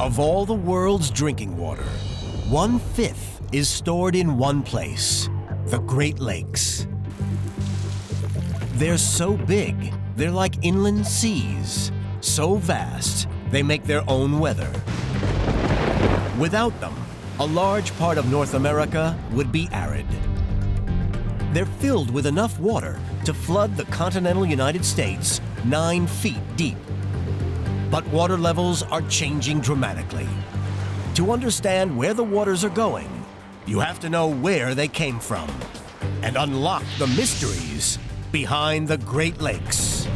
Of all the world's drinking water, 1/5 is stored in one place, the Great Lakes. They're so big, they're like inland seas. So vast, they make their own weather. Without them, a large part of North America would be arid. They're filled with enough water to flood the continental United States 9 feet deep. But water levels are changing dramatically. To understand where the waters are going, you have to know where they came from and unlock the mysteries behind the Great Lakes.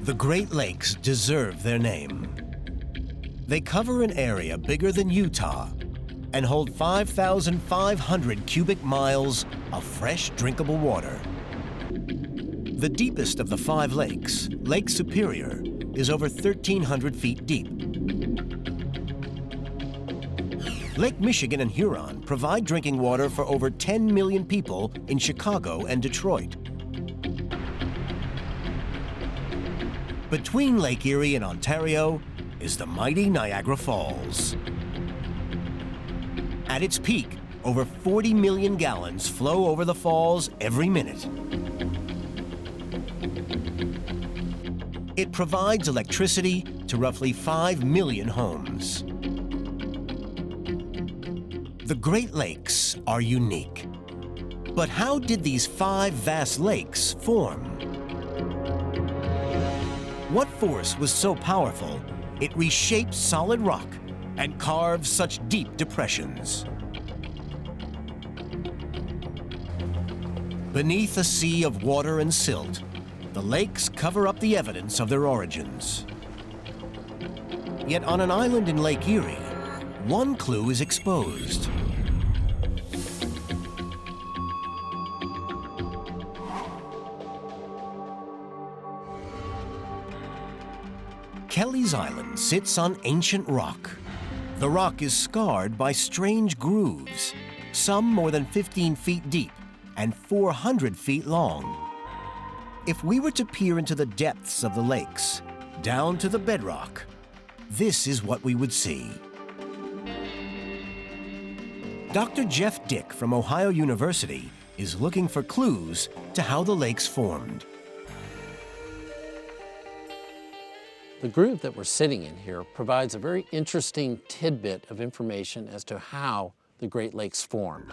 The Great Lakes deserve their name. They cover an area bigger than Utah and hold 5,500 cubic miles of fresh, drinkable water. The deepest of the 5 lakes, Lake Superior, is over 1,300 feet deep. Lake Michigan and Huron provide drinking water for over 10 million people in Chicago and Detroit. Between Lake Erie and Ontario is the mighty Niagara Falls. At its peak, over 40 million gallons flow over the falls every minute. It provides electricity to roughly 5 million homes. The Great Lakes are unique. But how did these 5 vast lakes form? What force was so powerful it reshaped solid rock and carved such deep depressions? Beneath a sea of water and silt, the lakes cover up the evidence of their origins. Yet on an island in Lake Erie, one clue is exposed. Kelleys Island sits on ancient rock. The rock is scarred by strange grooves, some more than 15 feet deep and 400 feet long. If we were to peer into the depths of the lakes, down to the bedrock, this is what we would see. Dr. Jeff Dick from Ohio University is looking for clues to how the lakes formed. The groove that we're sitting in here provides a very interesting tidbit of information as to how the Great Lakes formed.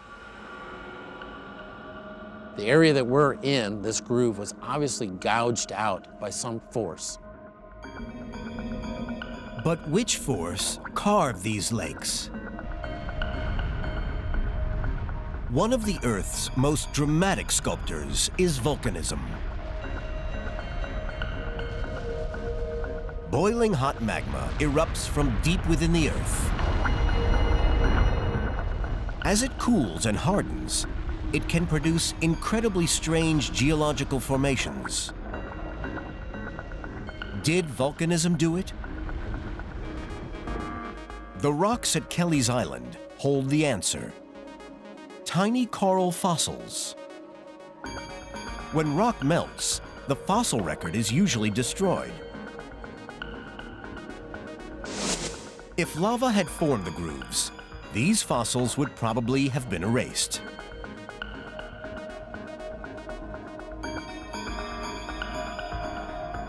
The area that we're in, this groove, was obviously gouged out by some force. But which force carved these lakes? One of the Earth's most dramatic sculptors is volcanism. Boiling hot magma erupts from deep within the Earth. As it cools and hardens, it can produce incredibly strange geological formations. Did volcanism do it? The rocks at Kelleys Island hold the answer. Tiny coral fossils. When rock melts, the fossil record is usually destroyed. If lava had formed the grooves, these fossils would probably have been erased.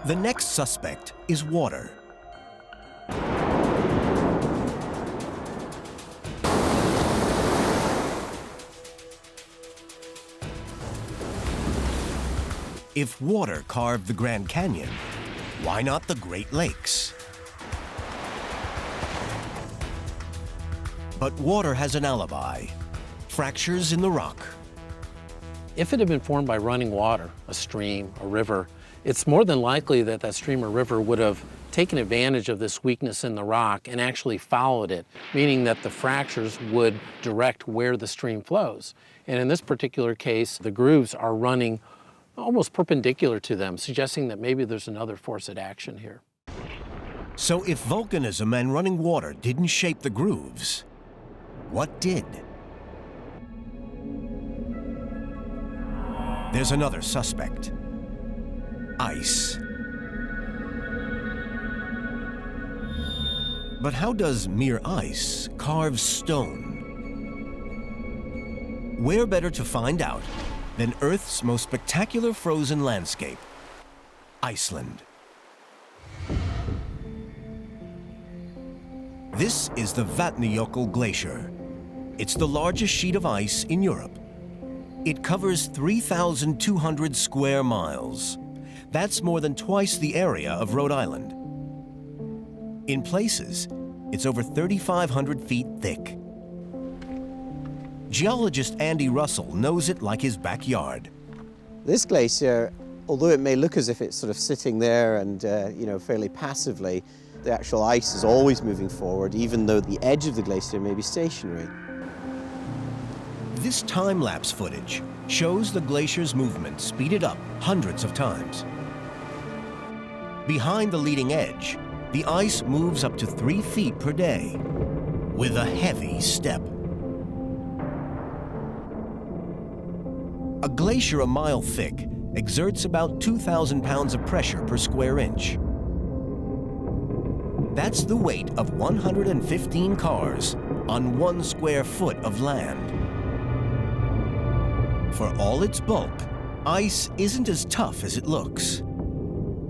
The next suspect is water. If water carved the Grand Canyon, why not the Great Lakes? But water has an alibi: fractures in the rock. If it had been formed by running water, a stream, a river, it's more than likely that that stream or river would have taken advantage of this weakness in the rock and actually followed it, meaning that the fractures would direct where the stream flows. And in this particular case, the grooves are running almost perpendicular to them, suggesting that maybe there's another force at action here. So if volcanism and running water didn't shape the grooves, what did? There's another suspect: ice. But how does mere ice carve stone? Where better to find out than Earth's most spectacular frozen landscape, Iceland. This is the Vatnajökull Glacier. It's the largest sheet of ice in Europe. It covers 3,200 square miles. That's more than twice the area of Rhode Island. In places, it's over 3,500 feet thick. Geologist Andy Russell knows it like his backyard. This glacier, although it may look as if it's sort of sitting there and, fairly passively, the actual ice is always moving forward, even though the edge of the glacier may be stationary. This time-lapse footage shows the glacier's movement speeded up hundreds of times. Behind the leading edge, the ice moves up to 3 feet per day with a heavy step. A glacier a mile thick exerts about 2,000 pounds of pressure per square inch. That's the weight of 115 cars on 1 square foot of land. For all its bulk, ice isn't as tough as it looks.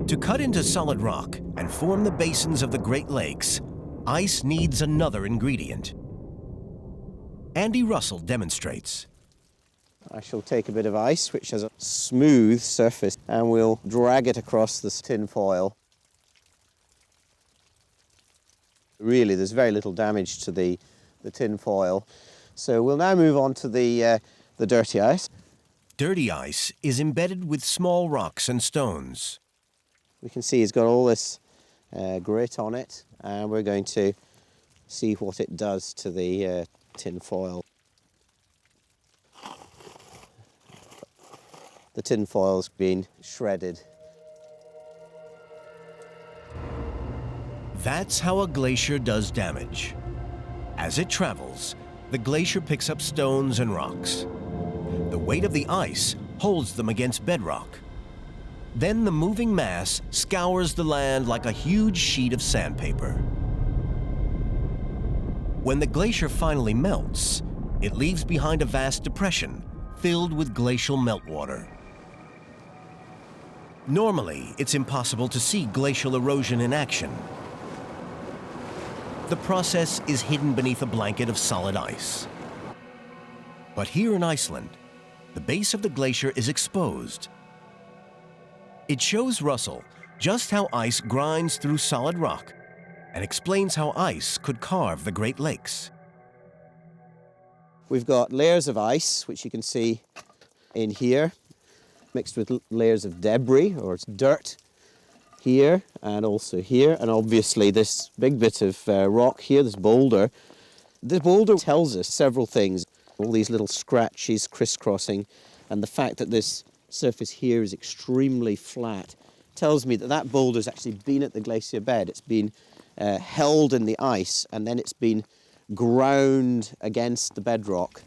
To cut into solid rock and form the basins of the Great Lakes, ice needs another ingredient. Andy Russell demonstrates. I shall take a bit of ice, which has a smooth surface, and we'll drag it across this tin foil. Really, there's very little damage to the tin foil. So we'll now move on to the dirty ice. Dirty ice is embedded with small rocks and stones. We can see it's got all this grit on it, and we're going to see what it does to the tin foil. The tin foil's been shredded. That's how a glacier does damage. As it travels, the glacier picks up stones and rocks. The weight of the ice holds them against bedrock. Then the moving mass scours the land like a huge sheet of sandpaper. When the glacier finally melts, it leaves behind a vast depression filled with glacial meltwater. Normally, it's impossible to see glacial erosion in action. The process is hidden beneath a blanket of solid ice. But here in Iceland, the base of the glacier is exposed. It shows Russell just how ice grinds through solid rock and explains how ice could carve the Great Lakes. We've got layers of ice, which you can see in here, mixed with layers of debris, or it's dirt, here and also here, and obviously this big bit of rock here, this boulder. The boulder tells us several things. All these little scratches crisscrossing, and the fact that this surface here is extremely flat tells me that that boulder's actually been at the glacier bed. It's been held in the ice, and then it's been ground against the bedrock.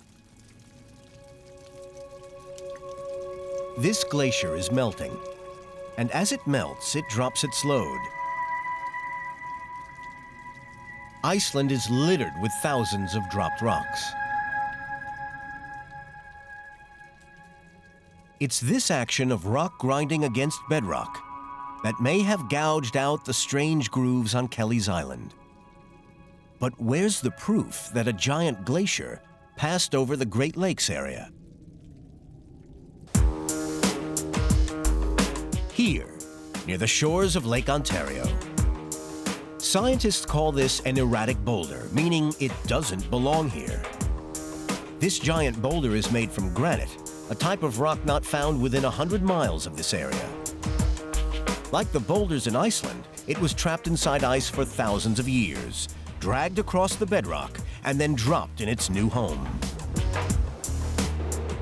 This glacier is melting, and as it melts, it drops its load. Iceland is littered with thousands of dropped rocks. It's this action of rock grinding against bedrock that may have gouged out the strange grooves on Kelleys Island. But where's the proof that a giant glacier passed over the Great Lakes area? Here, near the shores of Lake Ontario. Scientists call this an erratic boulder, meaning it doesn't belong here. This giant boulder is made from granite, a type of rock not found within 100 miles of this area. Like the boulders in Iceland, it was trapped inside ice for thousands of years, dragged across the bedrock, and then dropped in its new home.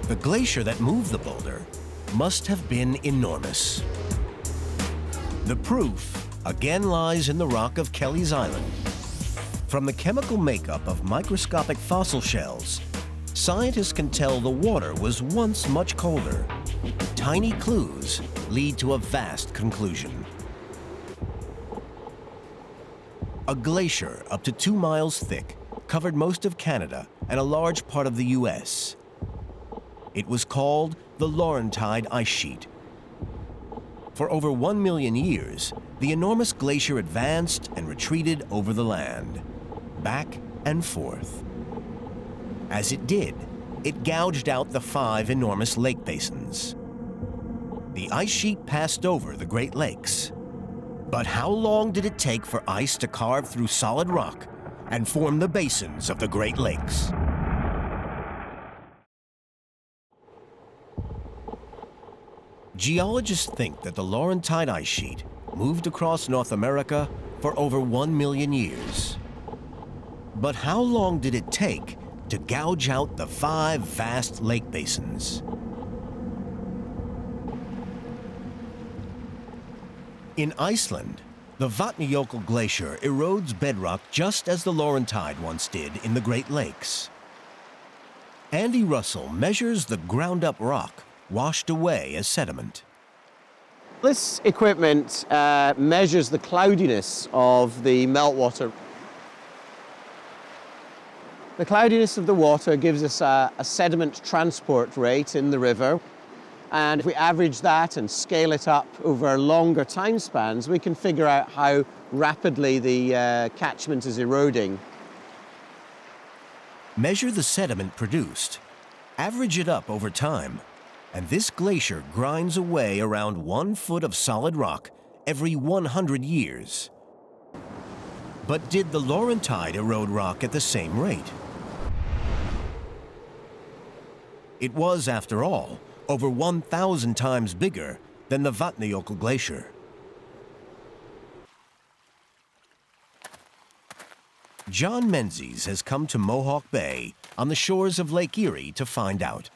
The glacier that moved the boulder must have been enormous. The proof again lies in the rock of Kelleys Island. From the chemical makeup of microscopic fossil shells, scientists can tell the water was once much colder. Tiny clues lead to a vast conclusion. A glacier up to 2 miles thick covered most of Canada and a large part of the US. It was called the Laurentide ice sheet. For over 1 million years, the enormous glacier advanced and retreated over the land, back and forth. As it did, it gouged out the 5 enormous lake basins. The ice sheet passed over the Great Lakes. But how long did it take for ice to carve through solid rock and form the basins of the Great Lakes? Geologists think that the Laurentide ice sheet moved across North America for over 1 million years. But how long did it take to gouge out the 5 vast lake basins? In Iceland, the Vatnajökull Glacier erodes bedrock just as the Laurentide once did in the Great Lakes. Andy Russell measures the ground-up rock washed away as sediment. This equipment measures the cloudiness of the meltwater. The cloudiness of the water gives us a sediment transport rate in the river. And if we average that and scale it up over longer time spans, we can figure out how rapidly the catchment is eroding. Measure the sediment produced, average it up over time, and this glacier grinds away around 1 foot of solid rock every 100 years. But did the Laurentide erode rock at the same rate? It was, after all, over 1,000 times bigger than the Vatnajökull Glacier. John Menzies has come to Mohawk Bay on the shores of Lake Erie to find out.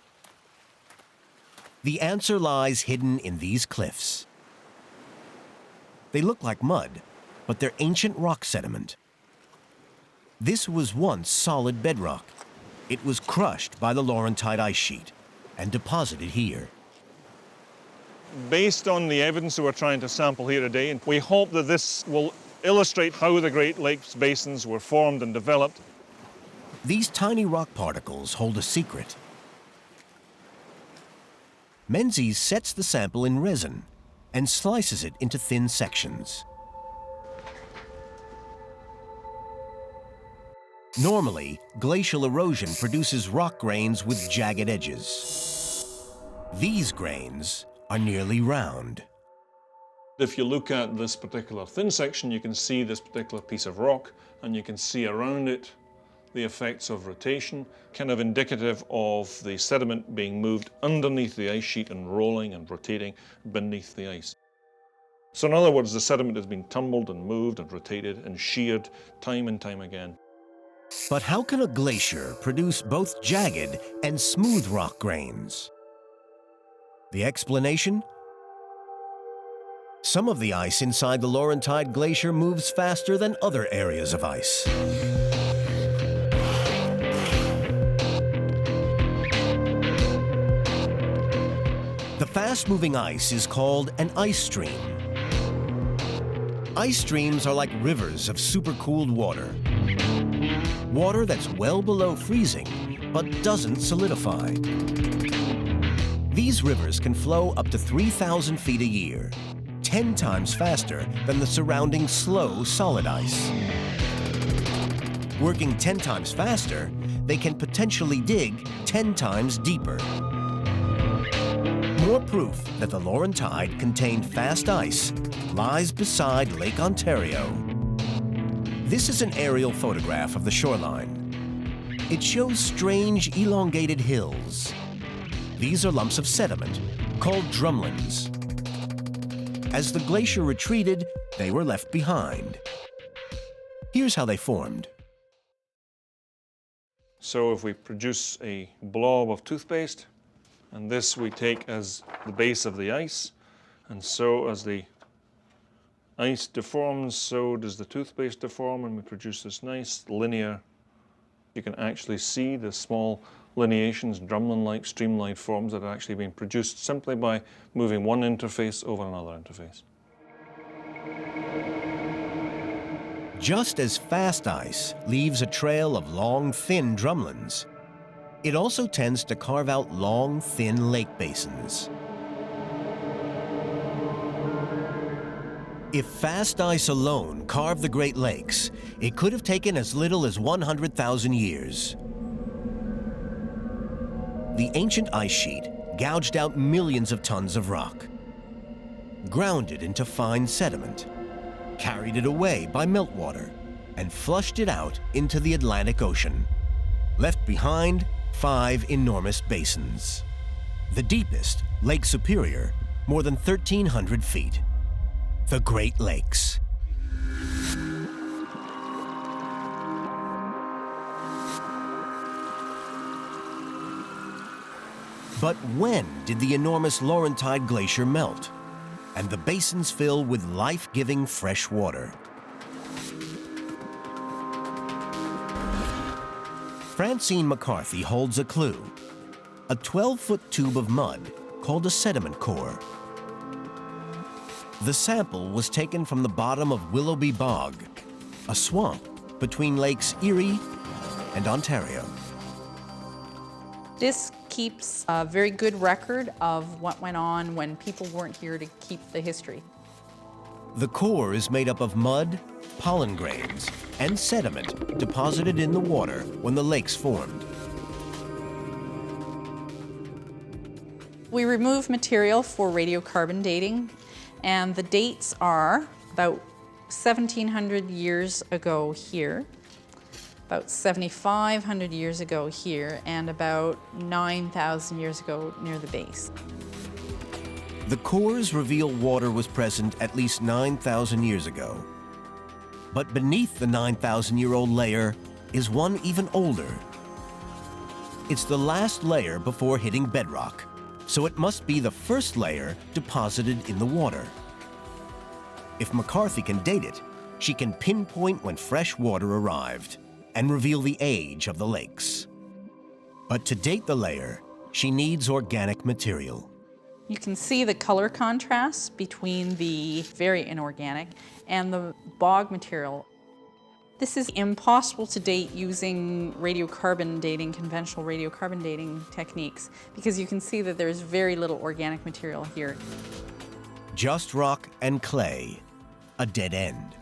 The answer lies hidden in these cliffs. They look like mud, but they're ancient rock sediment. This was once solid bedrock. It was crushed by the Laurentide ice sheet and deposited here. Based on the evidence that we're trying to sample here today, we hope that this will illustrate how the Great Lakes basins were formed and developed. These tiny rock particles hold a secret. Menzies sets the sample in resin and slices it into thin sections. Normally, glacial erosion produces rock grains with jagged edges. These grains are nearly round. If you look at this particular thin section, you can see this particular piece of rock, and you can see around it the effects of rotation, kind of indicative of the sediment being moved underneath the ice sheet and rolling and rotating beneath the ice. So in other words, the sediment has been tumbled and moved and rotated and sheared time and time again. But how can a glacier produce both jagged and smooth rock grains? The explanation? Some of the ice inside the Laurentide Glacier moves faster than other areas of ice. The fast-moving ice is called an ice stream. Ice streams are like rivers of supercooled water. Water that's well below freezing, but doesn't solidify. These rivers can flow up to 3,000 feet a year, 10 times faster than the surrounding slow solid ice. Working 10 times faster, they can potentially dig 10 times deeper. More proof that the Laurentide contained fast ice lies beside Lake Ontario. This is an aerial photograph of the shoreline. It shows strange, elongated hills. These are lumps of sediment called drumlins. As the glacier retreated, they were left behind. Here's how they formed. So if we produce a blob of toothpaste, And this we take as the base of the ice. And so as the ice deforms, so does the toothpaste deform, and we produce this nice linear. You can actually see the small lineations, drumlin-like, streamlined forms that are actually being produced simply by moving one interface over another interface. Just as fast ice leaves a trail of long, thin drumlins, it also tends to carve out long, thin lake basins. If fast ice alone carved the Great Lakes, it could have taken as little as 100,000 years. The ancient ice sheet gouged out millions of tons of rock, ground it into fine sediment, carried it away by meltwater, and flushed it out into the Atlantic Ocean, left behind 5 enormous basins. The deepest, Lake Superior, more than 1,300 feet. The Great Lakes. But when did the enormous Laurentide glacier melt and the basins fill with life-giving fresh water? Francine McCarthy holds a clue, a 12-foot tube of mud called a sediment core. The sample was taken from the bottom of Willoughby Bog, a swamp between Lakes Erie and Ontario. This keeps a very good record of what went on when people weren't here to keep the history. The core is made up of mud, pollen grains, and sediment deposited in the water when the lakes formed. We remove material for radiocarbon dating, and the dates are about 1,700 years ago here, about 7,500 years ago here, and about 9,000 years ago near the base. The cores reveal water was present at least 9,000 years ago. But beneath the 9,000-year-old layer is one even older. It's the last layer before hitting bedrock, so it must be the first layer deposited in the water. If McCarthy can date it, she can pinpoint when fresh water arrived and reveal the age of the lakes. But to date the layer, she needs organic material. You can see the color contrast between the very inorganic and the bog material. This is impossible to date using radiocarbon dating, conventional radiocarbon dating techniques, because you can see that there's very little organic material here. Just rock and clay, a dead end.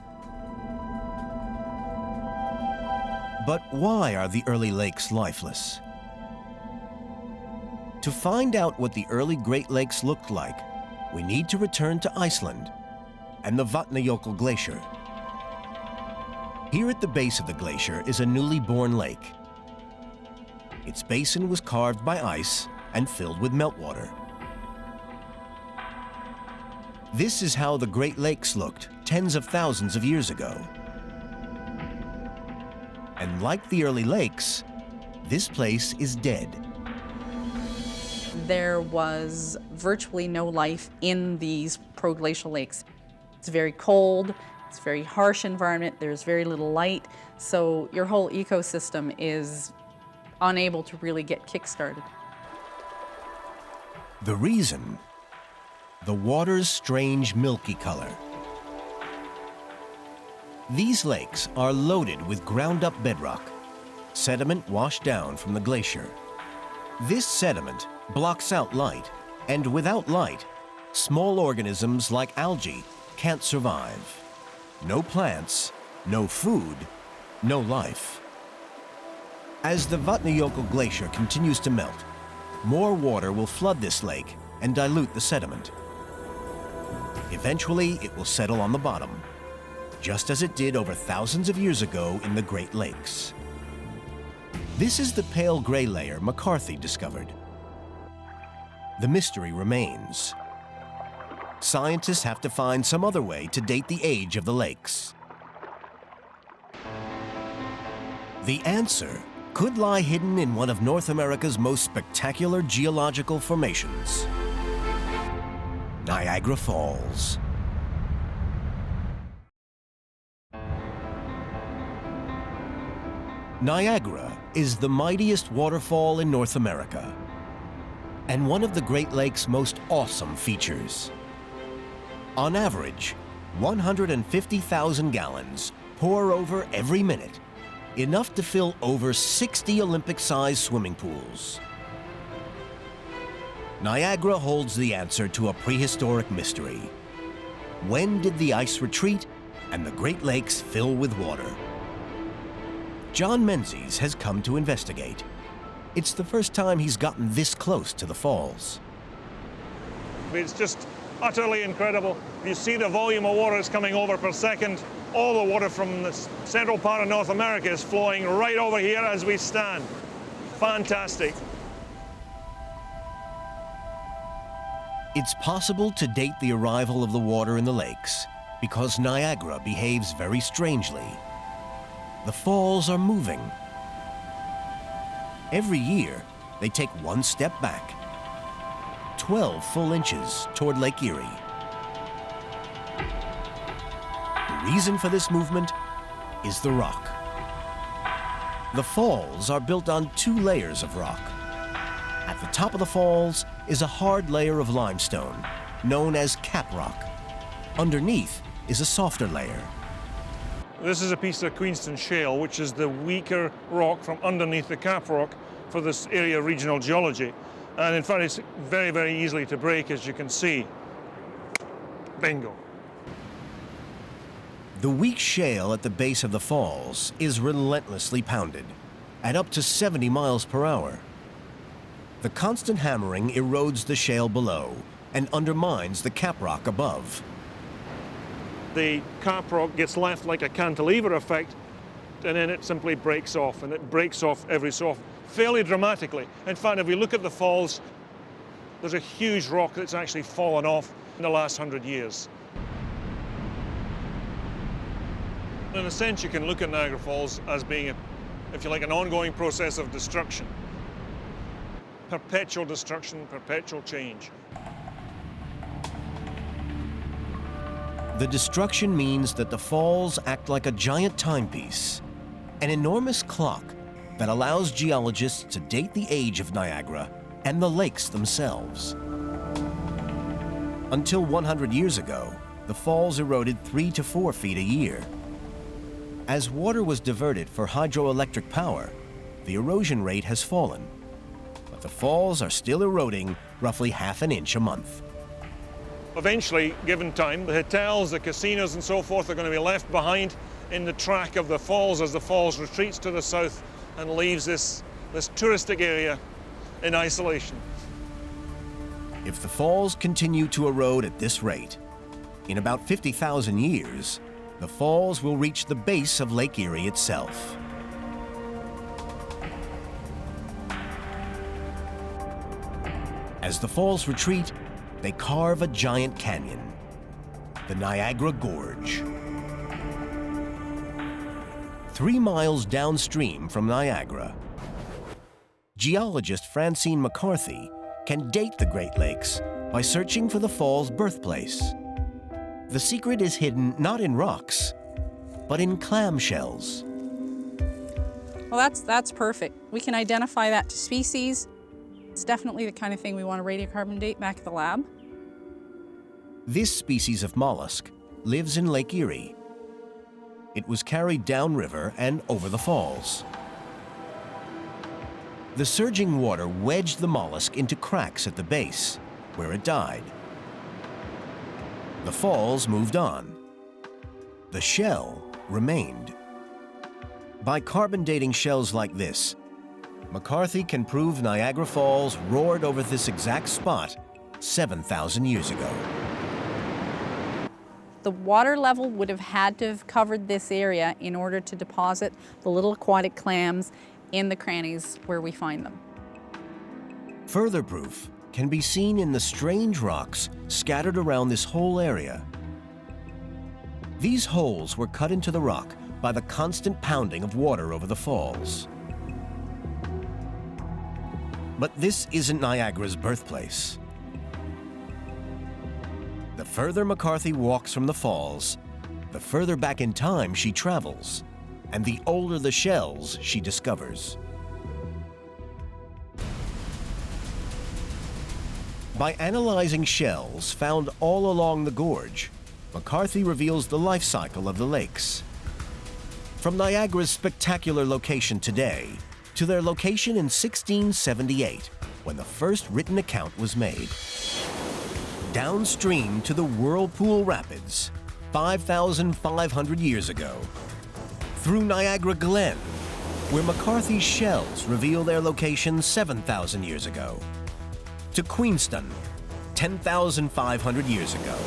But why are the early lakes lifeless? To find out what the early Great Lakes looked like, we need to return to Iceland and the Vatnajökull Glacier. Here at the base of the glacier is a newly born lake. Its basin was carved by ice and filled with meltwater. This is how the Great Lakes looked tens of thousands of years ago. And like the early lakes, this place is dead. There was virtually no life in these proglacial lakes. It's very cold, it's a very harsh environment, there's very little light, so your whole ecosystem is unable to really get kick-started. The reason? The water's strange milky color. These lakes are loaded with ground-up bedrock, sediment washed down from the glacier. This sediment blocks out light, and without light, small organisms like algae can't survive. No plants, no food, no life. As the Vatnajökull Glacier continues to melt, more water will flood this lake and dilute the sediment. Eventually, it will settle on the bottom, just as it did over thousands of years ago in the Great Lakes. This is the pale gray layer McCarthy discovered. The mystery remains. Scientists have to find some other way to date the age of the lakes. The answer could lie hidden in one of North America's most spectacular geological formations, Niagara Falls. Niagara is the mightiest waterfall in North America and one of the Great Lakes' most awesome features. On average, 150,000 gallons pour over every minute, enough to fill over 60 Olympic-sized swimming pools. Niagara holds the answer to a prehistoric mystery. When did the ice retreat and the Great Lakes fill with water? John Menzies has come to investigate. It's the first time he's gotten this close to the falls. It's just utterly incredible. You see the volume of water that's coming over per second. All the water from the central part of North America is flowing right over here as we stand. Fantastic. It's possible to date the arrival of the water in the lakes because Niagara behaves very strangely. The falls are moving. Every year, they take one step back, 12 full inches toward Lake Erie. The reason for this movement is the rock. The falls are built on 2 layers of rock. At the top of the falls is a hard layer of limestone, known as cap rock. Underneath is a softer layer. This is a piece of Queenston shale, which is the weaker rock from underneath the cap rock for this area of regional geology. And in fact, it's very, very easily to break, as you can see. Bingo. The weak shale at the base of the falls is relentlessly pounded at up to 70 miles per hour. The constant hammering erodes the shale below and undermines the cap rock above. The cap rock gets left like a cantilever effect, and then it simply breaks off, and it breaks off every so often, fairly dramatically. In fact, if we look at the falls, there's a huge rock that's actually fallen off in the last 100 years. In a sense, you can look at Niagara Falls as being, if you like, an ongoing process of destruction. Perpetual destruction, perpetual change. The destruction means that the falls act like a giant timepiece, an enormous clock that allows geologists to date the age of Niagara and the lakes themselves. Until 100 years ago, the falls eroded 3 to 4 feet a year. As water was diverted for hydroelectric power, the erosion rate has fallen, but the falls are still eroding roughly ½ an inch a month. Eventually, given time, the hotels, the casinos and so forth are going to be left behind in the track of the falls as the falls retreats to the south and leaves this touristic area in isolation. If the falls continue to erode at this rate, in about 50,000 years, the falls will reach the base of Lake Erie itself. As the falls retreat, they carve a giant canyon, the Niagara Gorge. 3 miles downstream from Niagara, geologist Francine McCarthy can date the Great Lakes by searching for the fall's birthplace. The secret is hidden not in rocks, but in clamshells. Well, that's perfect. We can identify that to species. It's definitely the kind of thing we want to radiocarbon date back at the lab. This species of mollusk lives in Lake Erie. It was carried downriver and over the falls. The surging water wedged the mollusk into cracks at the base, where it died. The falls moved on. The shell remained. By carbon dating shells like this, McCarthy can prove Niagara Falls roared over this exact spot 7,000 years ago. The water level would have had to have covered this area in order to deposit the little aquatic clams in the crannies where we find them. Further proof can be seen in the strange rocks scattered around this whole area. These holes were cut into the rock by the constant pounding of water over the falls. But this isn't Niagara's birthplace. The further McCarthy walks from the falls, the further back in time she travels, and the older the shells she discovers. By analyzing shells found all along the gorge, McCarthy reveals the life cycle of the lakes. From Niagara's spectacular location today to their location in 1678, when the first written account was made. Downstream to the Whirlpool Rapids, 5,500 years ago. Through Niagara Glen, where McCarthy's shells reveal their location 7,000 years ago. To Queenston, 10,500 years ago.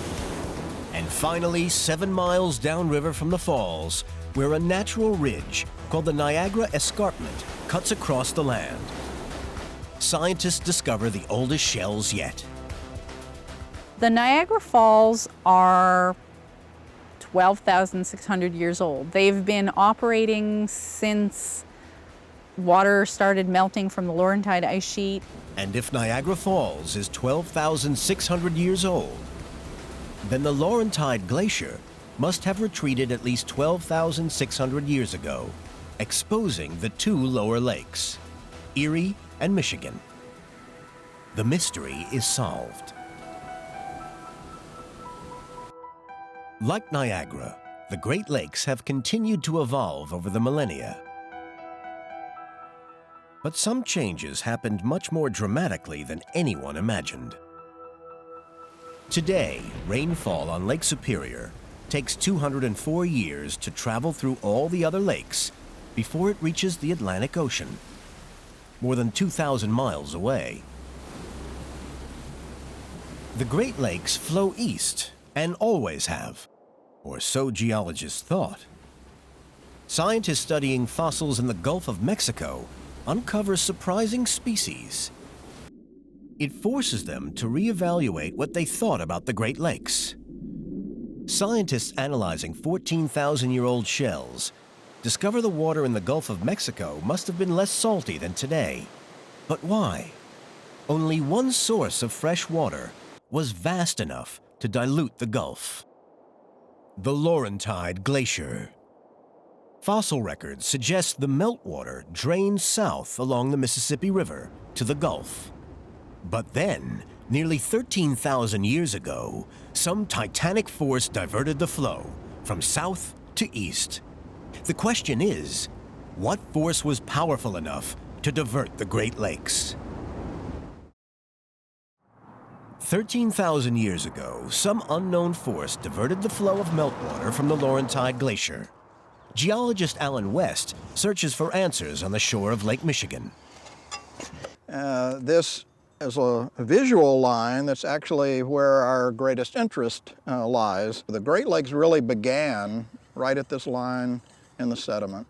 And finally, 7 miles downriver from the falls, where a natural ridge called the Niagara Escarpment cuts across the land. Scientists discover the oldest shells yet. The Niagara Falls are 12,600 years old. They've been operating since water started melting from the Laurentide ice sheet. And if Niagara Falls is 12,600 years old, then the Laurentide Glacier must have retreated at least 12,600 years ago, exposing the 2 lower lakes, Erie and Michigan. The mystery is solved. Like Niagara, the Great Lakes have continued to evolve over the millennia. But some changes happened much more dramatically than anyone imagined. Today, rainfall on Lake Superior takes 204 years to travel through all the other lakes before it reaches the Atlantic Ocean, more than 2,000 miles away. The Great Lakes flow east, and always have, or so geologists thought. Scientists studying fossils in the Gulf of Mexico uncover surprising species. It forces them to reevaluate what they thought about the Great Lakes. Scientists analyzing 14,000-year-old shells discover the water in the Gulf of Mexico must have been less salty than today. But why? Only one source of fresh water was vast enough to dilute the Gulf: the Laurentide Glacier. Fossil records suggest the meltwater drained south along the Mississippi River to the Gulf. But then, nearly 13,000 years ago, some titanic force diverted the flow from south to east. The question is, what force was powerful enough to divert the Great Lakes? 13,000 years ago, some unknown force diverted the flow of meltwater from the Laurentide Glacier. Geologist Alan West searches for answers on the shore of Lake Michigan. This is a visual line that's actually where our greatest interest lies. The Great Lakes really began right at this line in the sediment.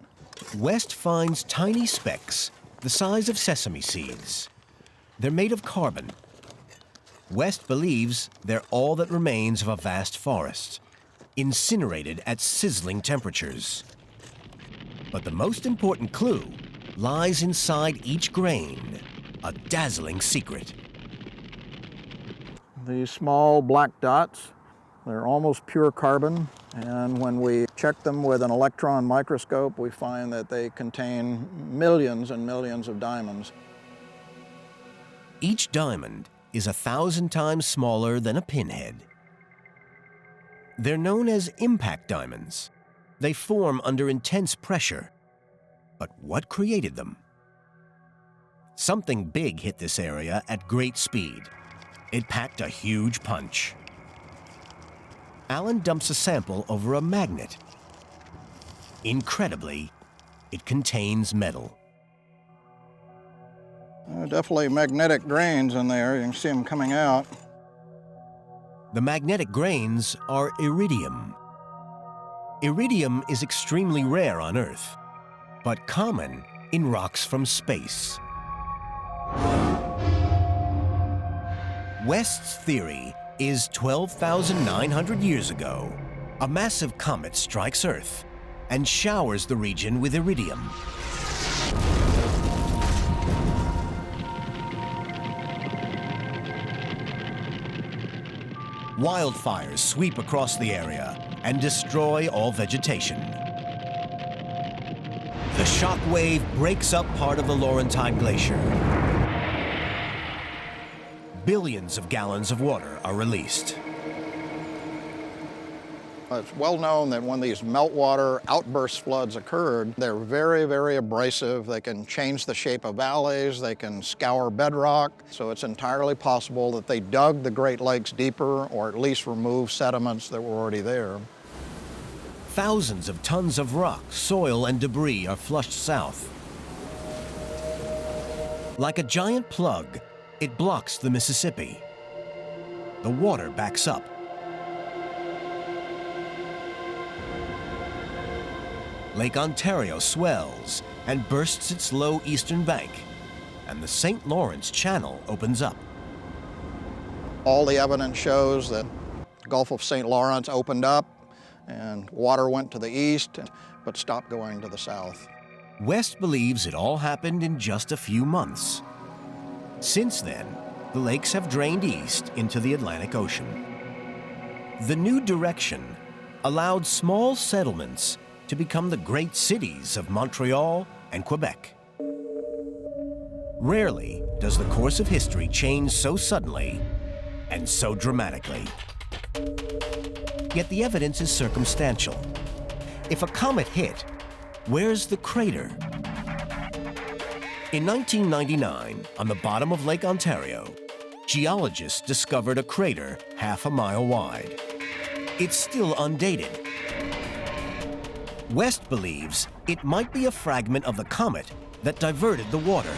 West finds tiny specks the size of sesame seeds. They're made of carbon. West believes they're all that remains of a vast forest, incinerated at sizzling temperatures. But the most important clue lies inside each grain, a dazzling secret. These small black dots, they're almost pure carbon, and when we check them with an electron microscope, we find that they contain millions and millions of diamonds. Each diamond is 1,000 times smaller than a pinhead. They're known as impact diamonds. They form under intense pressure. But what created them? Something big hit this area at great speed. It packed a huge punch. Alan dumps a sample over a magnet. Incredibly, it contains metal. Definitely magnetic grains in there. You can see them coming out. The magnetic grains are iridium. Iridium is extremely rare on Earth, but common in rocks from space. West's theory is 12,900 years ago, a massive comet strikes Earth and showers the region with iridium. wildfires sweep across the area and destroy all vegetation. The shock wave breaks up part of the Laurentide Glacier. Billions of gallons of water are released. It's well known that when these meltwater outburst floods occurred, they're very, very abrasive. They can change the shape of valleys, they can scour bedrock, so it's entirely possible that they dug the Great Lakes deeper or at least removed sediments that were already there. Thousands of tons of rock, soil, and debris are flushed south. Like a giant plug, it blocks the Mississippi. The water backs up. Lake Ontario swells and bursts its low eastern bank, and the St. Lawrence Channel opens up. All the evidence shows that the Gulf of St. Lawrence opened up and water went to the east, but stopped going to the south. West believes it all happened in just a few months. Since then, the lakes have drained east into the Atlantic Ocean. The new direction allowed small settlements to become the great cities of Montreal and Quebec. Rarely does the course of history change so suddenly and so dramatically. Yet the evidence is circumstantial. If a comet hit, where's the crater? In 1999, on the bottom of Lake Ontario, geologists discovered a crater half a mile wide. It's still undated. West believes it might be a fragment of the comet that diverted the water.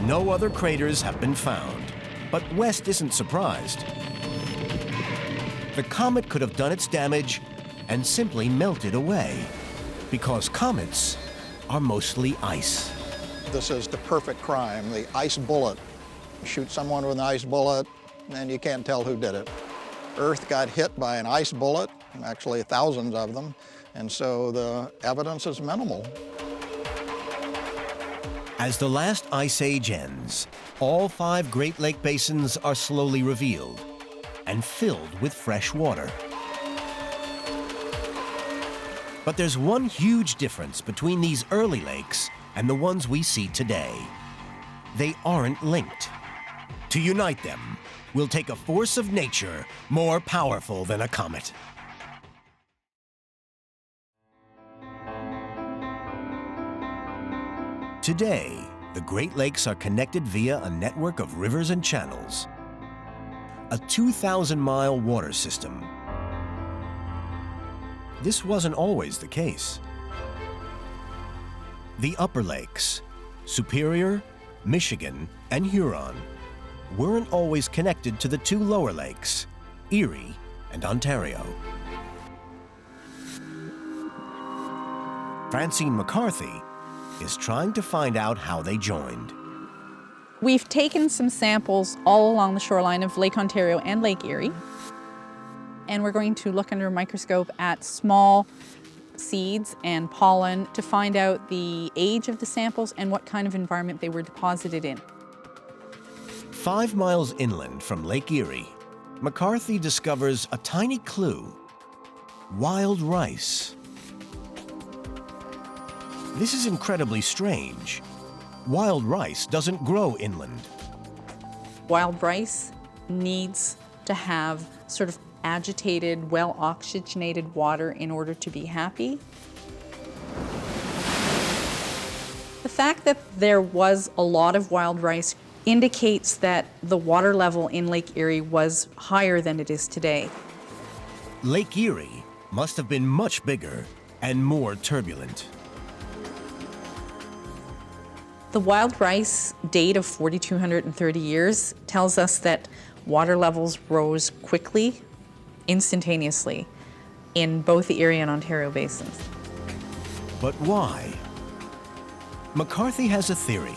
No other craters have been found, but West isn't surprised. The comet could have done its damage and simply melted away, because comets are mostly ice. This is the perfect crime, the ice bullet. You shoot someone with an ice bullet, and you can't tell who did it. Earth got hit by an ice bullet, actually thousands of them, and so the evidence is minimal. As the last ice age ends, all 5 Great Lake basins are slowly revealed and filled with fresh water. But there's one huge difference between these early lakes and the ones we see today. They aren't linked. To unite them will take a force of nature more powerful than a comet. Today, the Great Lakes are connected via a network of rivers and channels, a 2,000-mile water system. This wasn't always the case. The upper lakes, Superior, Michigan, and Huron, weren't always connected to the 2 lower lakes, Erie and Ontario. Francine McCarthy is trying to find out how they joined. We've taken some samples all along the shoreline of Lake Ontario and Lake Erie, and we're going to look under a microscope at small seeds and pollen to find out the age of the samples and what kind of environment they were deposited in. 5 miles inland from Lake Erie, McCarthy discovers a tiny clue: wild rice. This is incredibly strange. Wild rice doesn't grow inland. Wild rice needs to have sort of agitated, well-oxygenated water in order to be happy. The fact that there was a lot of wild rice indicates that the water level in Lake Erie was higher than it is today. Lake Erie must have been much bigger and more turbulent. The wild rice date of 4,230 years tells us that water levels rose quickly, instantaneously, in both the Erie and Ontario basins. But why? McCarthy has a theory.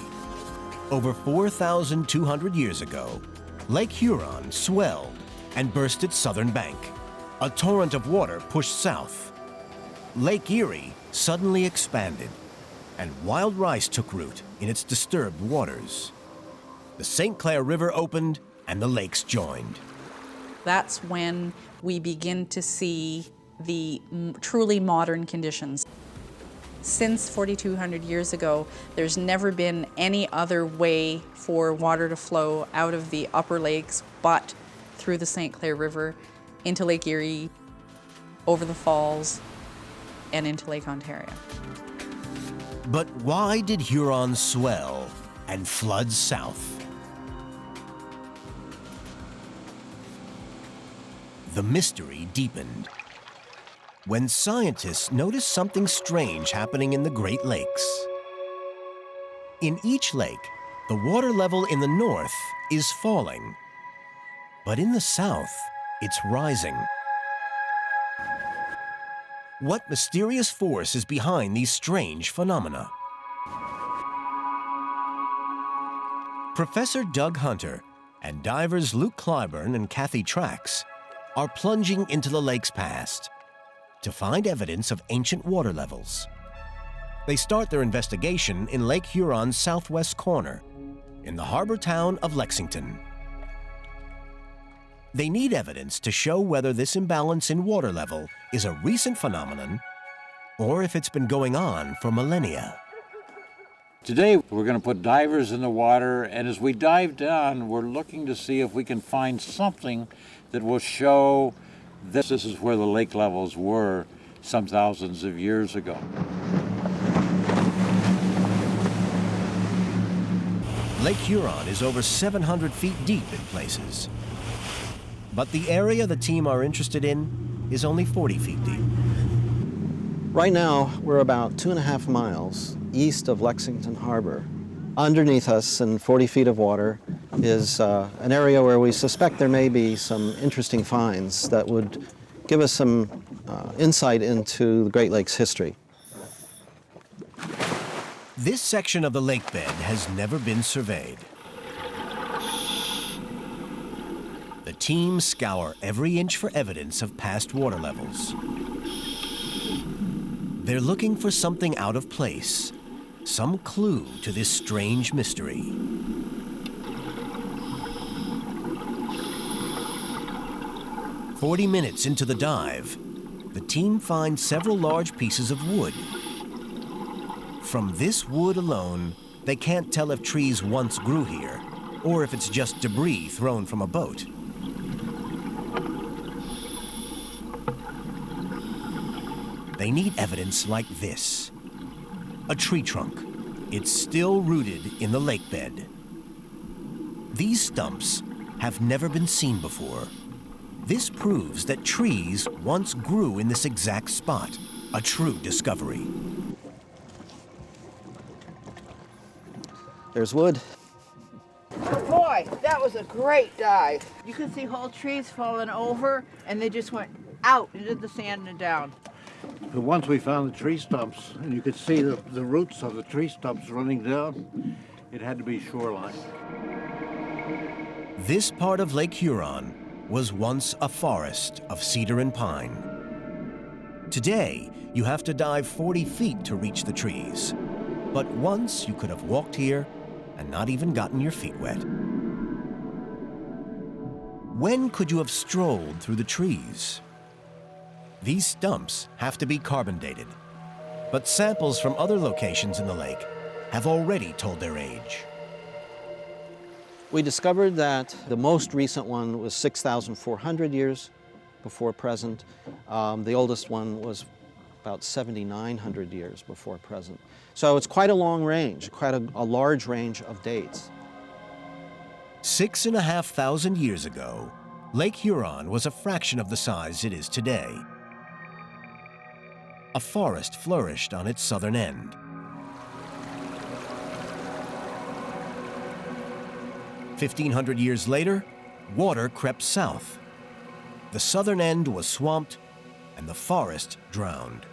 Over 4,200 years ago, Lake Huron swelled and burst its southern bank. A torrent of water pushed south. Lake Erie suddenly expanded, and wild rice took root in its disturbed waters. the St. Clair River opened and the lakes joined. That's when we begin to see the truly modern conditions. Since 4,200 years ago, there's never been any other way for water to flow out of the upper lakes but through the St. Clair River into Lake Erie, over the falls, and into Lake Ontario. But why did Huron swell and flood south? The mystery deepened when scientists noticed something strange happening in the Great Lakes. In each lake, the water level in the north is falling, but in the south, it's rising. What mysterious force is behind these strange phenomena? Professor Doug Hunter and divers Luke Clyburn and Kathy Trax are plunging into the lake's past to find evidence of ancient water levels. They start their investigation in Lake Huron's southwest corner, in the harbor town of Lexington. They need evidence to show whether this imbalance in water level is a recent phenomenon or if it's been going on for millennia. Today, we're going to put divers in the water, and as we dive down, we're looking to see if we can find something that will show this is where the lake levels were some thousands of years ago. Lake Huron is over 700 feet deep in places. But the area the team are interested in is only 40 feet deep. Right now, we're about 2.5 miles east of Lexington Harbor. Underneath us, in 40 feet of water, is an area where we suspect there may be some interesting finds that would give us some insight into the Great Lakes history. This section of the lake bed has never been surveyed. The team scour every inch for evidence of past water levels. They're looking for something out of place, some clue to this strange mystery. "40 minutes into the dive, the team finds several large pieces of wood. From this wood alone, they can't tell if trees once grew here, or if it's just debris thrown from a boat. They need evidence like this. A tree trunk. It's still rooted in the lake bed. These stumps have never been seen before. This proves that trees once grew in this exact spot. A true discovery. There's wood. Boy, that was a great dive. You could see whole trees falling over, and they just went out into the sand and down. But once we found the tree stumps, and you could see the roots of the tree stumps running down, it had to be shoreline. This part of Lake Huron was once a forest of cedar and pine. Today, you have to dive 40 feet to reach the trees. But once you could have walked here and not even gotten your feet wet. When could you have strolled through the trees? These stumps have to be carbon dated, but samples from other locations in the lake have already told their age. We discovered that the most recent one was 6,400 years before present. The oldest one was about 7,900 years before present. So it's quite a long range, quite a large range of dates. 6,500 years ago, Lake Huron was a fraction of the size it is today. A forest flourished on its southern end. 1,500 years later, water crept south. The southern end was swamped and the forest drowned.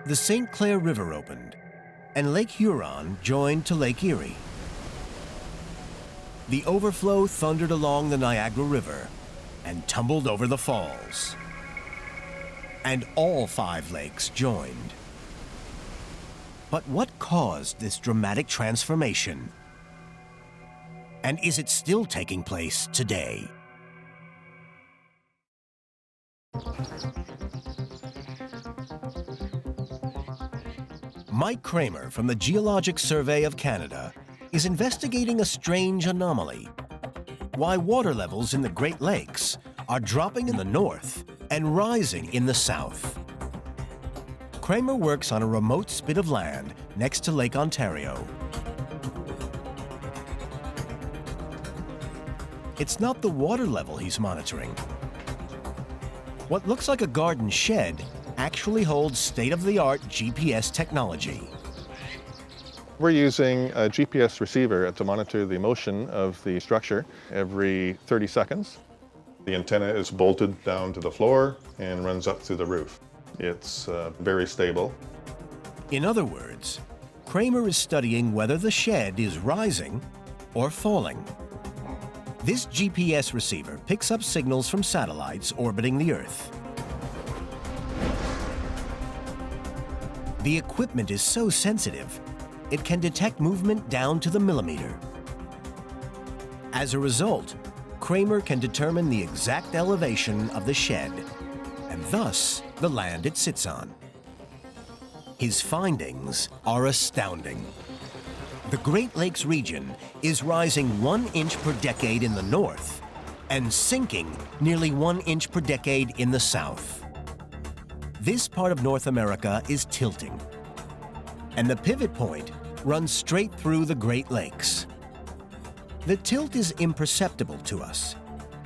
The St. Clair River opened, and Lake Huron joined to Lake Erie. The overflow thundered along the Niagara River and tumbled over the falls. And all 5 lakes joined. But what caused this dramatic transformation? And is it still taking place today? Mike Kramer from the Geologic Survey of Canada is investigating a strange anomaly: why water levels in the Great Lakes are dropping in the north and rising in the south. Kramer works on a remote spit of land next to Lake Ontario. It's not the water level he's monitoring. What looks like a garden shed actually holds state-of-the-art GPS technology. We're using a GPS receiver to monitor the motion of the structure every 30 seconds. The antenna is bolted down to the floor and runs up through the roof. It's very stable. In other words, Kramer is studying whether the shed is rising or falling. This GPS receiver picks up signals from satellites orbiting the Earth. The equipment is so sensitive, it can detect movement down to the millimeter. As a result, Kramer can determine the exact elevation of the shed, and thus the land it sits on. His findings are astounding. The Great Lakes region is rising 1 inch per decade in the north and sinking nearly 1 inch per decade in the south. This part of North America is tilting, and the pivot point runs straight through the Great Lakes. The tilt is imperceptible to us,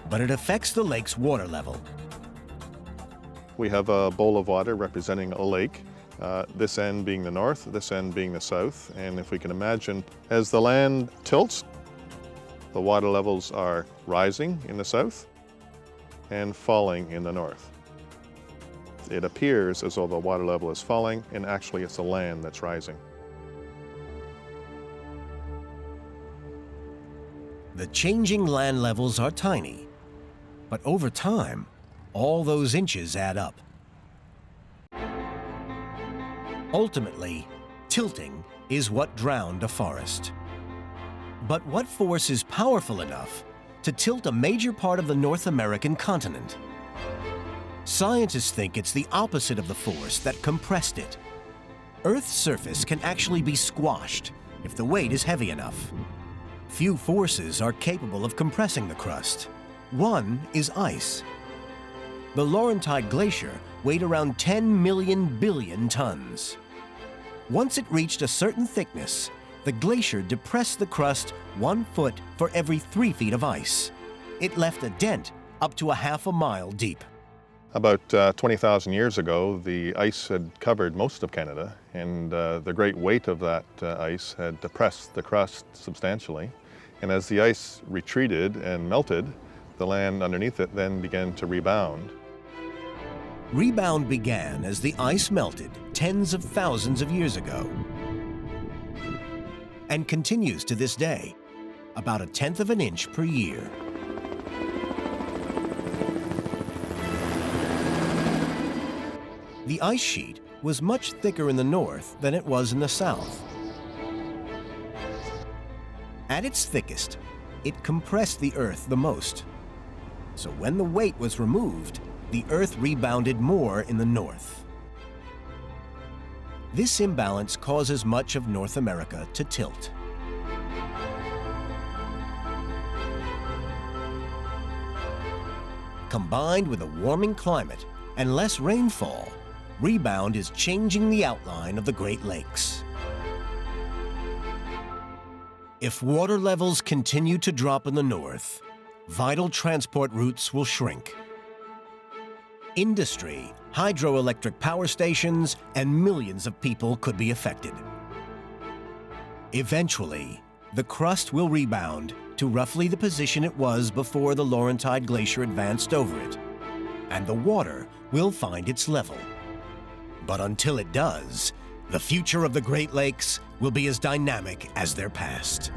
but it affects the lake's water level. We have a bowl of water representing a lake, this end being the north, this end being the south. And if we can imagine, as the land tilts, the water levels are rising in the south and falling in the north. It appears as though the water level is falling, and actually it's the land that's rising. The changing land levels are tiny, but over time, all those inches add up. Ultimately, tilting is what drowned a forest. But what force is powerful enough to tilt a major part of the North American continent? Scientists think it's the opposite of the force that compressed it. Earth's surface can actually be squashed if the weight is heavy enough. Few forces are capable of compressing the crust. One is ice. The Laurentide Glacier weighed around 10 million billion tons. Once it reached a certain thickness, the glacier depressed the crust 1 foot for every 3 feet of ice. It left a dent up to a half a mile deep. About 20,000 years ago, the ice had covered most of Canada, and the great weight of that ice had depressed the crust substantially. And as the ice retreated and melted, the land underneath it then began to rebound. Rebound began as the ice melted tens of thousands of years ago, and continues to this day, about 1/10 of an inch per year. The ice sheet was much thicker in the north than it was in the south. At its thickest, it compressed the Earth the most. So when the weight was removed, the Earth rebounded more in the north. This imbalance causes much of North America to tilt. Combined with a warming climate and less rainfall, rebound is changing the outline of the Great Lakes. If water levels continue to drop in the north, vital transport routes will shrink. Industry, hydroelectric power stations, and millions of people could be affected. Eventually, the crust will rebound to roughly the position it was before the Laurentide Glacier advanced over it, and the water will find its level. But until it does, the future of the Great Lakes will be as dynamic as their past.